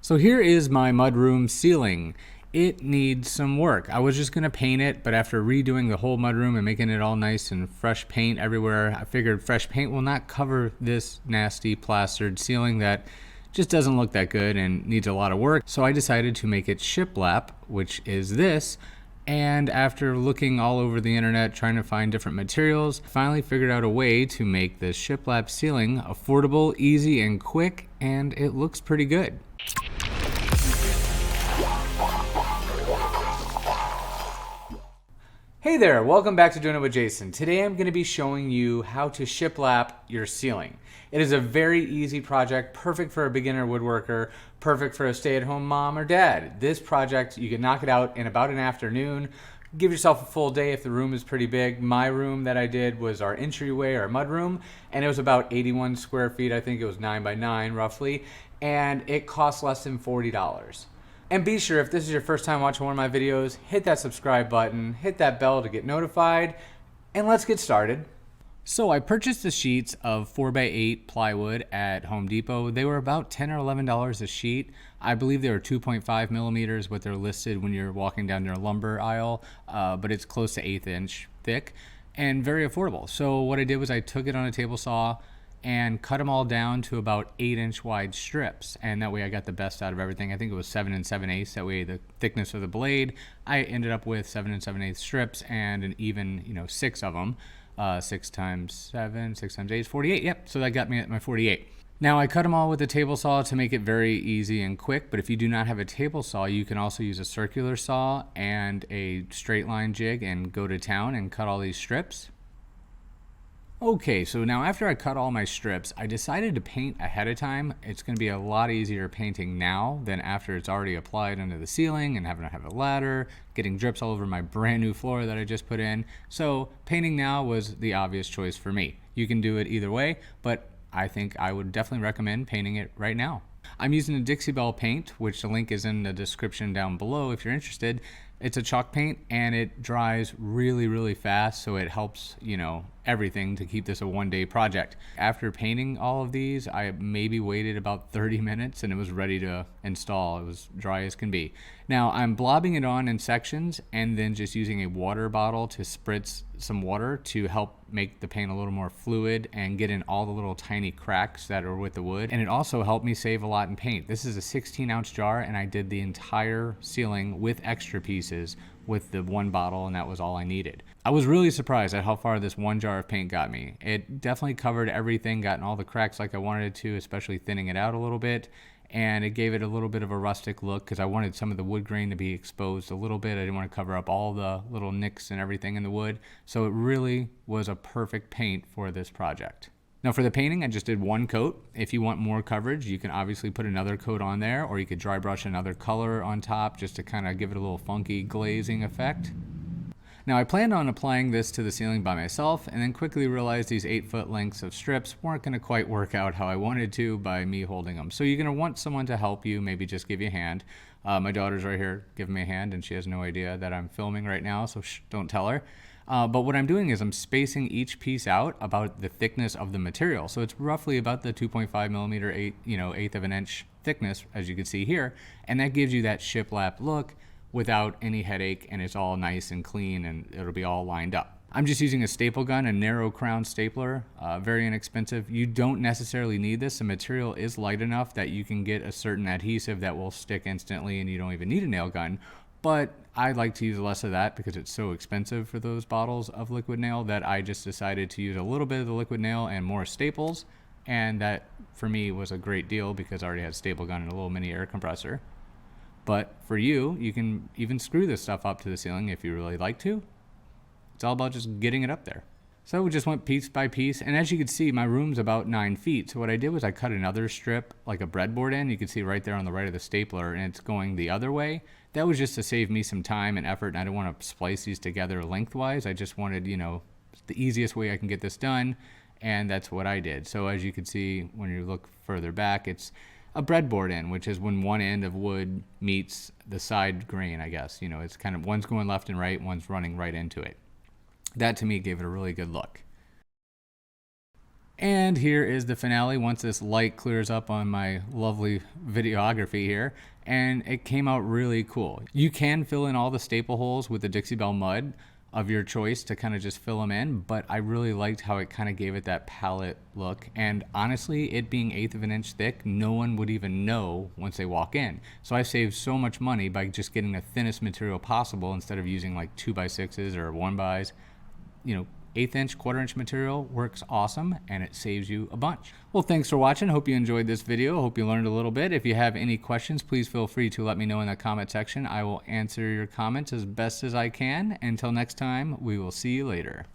So here is my mudroom ceiling. It needs some work. I was just gonna paint it, but after redoing the whole mudroom and making it all nice and fresh paint everywhere, I figured fresh paint will not cover this nasty plastered ceiling that just doesn't look that good and needs a lot of work. So I decided to make it ShipLap, which is this. And after looking all over the internet, trying to find different materials, finally figured out a way to make this ShipLap ceiling affordable, easy, and quick, and it looks pretty good. Hey there, welcome back to Doing It with Jason. Today I'm going to be showing you how to ShipLap your ceiling. It is a very easy project, perfect for a beginner woodworker, perfect for a stay-at-home mom or dad. This project, you can knock it out in about an afternoon. Give yourself a full day if the room is pretty big. My room that I did was our entryway, our mud room, and it was about 81 square feet. I think it was 9 by 9 roughly, and it cost less than $40. And be sure, if this is your first time watching one of my videos, hit that subscribe button, hit that bell to get notified, and let's get started. So I purchased the sheets of 4x8 plywood at Home Depot. They were about $10 or $11 a sheet. I believe they were 2.5 millimeters, what they're listed when you're walking down your lumber aisle, but it's close to 1/8 inch thick and very affordable. So what I did was I took it on a table saw and cut them all down to about 8-inch wide strips, and that way I got the best out of everything. I think it was 7 7/8. That way the thickness of the blade, I ended up with 7 7/8 strips and an even 6 of them. 6 times 7, 6 times 8 is 48. Yep, so that got me at my 48. Now I cut them all with a table saw to make it very easy and quick, but if you do not have a table saw, you can also use a circular saw and a straight line jig and go to town and cut all these strips. Okay, so now after I cut all my strips, I decided to paint ahead of time. It's going to be a lot easier painting now than after it's already applied under the ceiling and having to have a ladder, getting drips all over my brand new floor that I just put in. So painting now was the obvious choice for me. You can do it either way, but I think I would definitely recommend painting it right now. I'm using a Dixie Belle paint, which the link is in the description down below if you're interested. It's a chalk paint and it dries really, really fast, so it helps, everything to keep this a one-day project. After painting all of these, I maybe waited about 30 minutes and it was ready to install. It was dry as can be. Now I'm blobbing it on in sections and then just using a water bottle to spritz some water to help make the paint a little more fluid and get in all the little tiny cracks that are with the wood. And it also helped me save a lot in paint. This is a 16-ounce jar and I did the entire ceiling with extra pieces with the one bottle, and that was all I needed. I was really surprised at how far this one jar of paint got me. It definitely covered everything, got in all the cracks like I wanted it to, especially thinning it out a little bit, and it gave it a little bit of a rustic look because I wanted some of the wood grain to be exposed a little bit. I didn't want to cover up all the little nicks and everything in the wood, so it really was a perfect paint for this project. Now for the painting, I just did one coat. If you want more coverage, you can obviously put another coat on there, or you could dry brush another color on top just to kind of give it a little funky glazing effect. Now I planned on applying this to the ceiling by myself and then quickly realized these 8-foot lengths of strips weren't going to quite work out how I wanted to by me holding them. So you're going to want someone to help you, maybe just give you a hand. My daughter's right here giving me a hand and she has no idea that I'm filming right now, so don't tell her. But what I'm doing is I'm spacing each piece out about the thickness of the material. So it's roughly about the 2.5 millimeter, 1/8 of an inch thickness, as you can see here. And that gives you that ShipLap look without any headache, and it's all nice and clean and it'll be all lined up. I'm just using a staple gun, a narrow crown stapler, very inexpensive. You don't necessarily need this. The material is light enough that you can get a certain adhesive that will stick instantly and you don't even need a nail gun. But I like to use less of that because it's so expensive for those bottles of liquid nail that I just decided to use a little bit of the liquid nail and more staples. And that for me was a great deal because I already had a staple gun and a little mini air compressor. But for you, you can even screw this stuff up to the ceiling if you really like to. It's all about just getting it up there. So we just went piece by piece, and as you can see, my room's about 9 feet. So what I did was I cut another strip, like a breadboard in. You can see right there on the right of the stapler, and it's going the other way. That was just to save me some time and effort, and I didn't want to splice these together lengthwise. I just wanted, the easiest way I can get this done, and that's what I did. So as you can see, when you look further back, it's a breadboard in, which is when one end of wood meets the side grain, I guess. It's kind of one's going left and right, one's running right into it. That to me gave it a really good look. And here is the finale once this light clears up on my lovely videography here. And it came out really cool. You can fill in all the staple holes with the Dixie Belle mud of your choice to kind of just fill them in, but I really liked how it kind of gave it that palette look. And honestly, it being 1/8 of an inch thick, no one would even know once they walk in. So I saved so much money by just getting the thinnest material possible instead of using like 2x6s or 1x. You know, 1/8 inch, 1/4 inch material works awesome, and it saves you a bunch. Well, thanks for watching. Hope you enjoyed this video. Hope you learned a little bit. If you have any questions, please feel free to let me know in the comment section. I will answer your comments as best as I can. Until next time, we will see you later.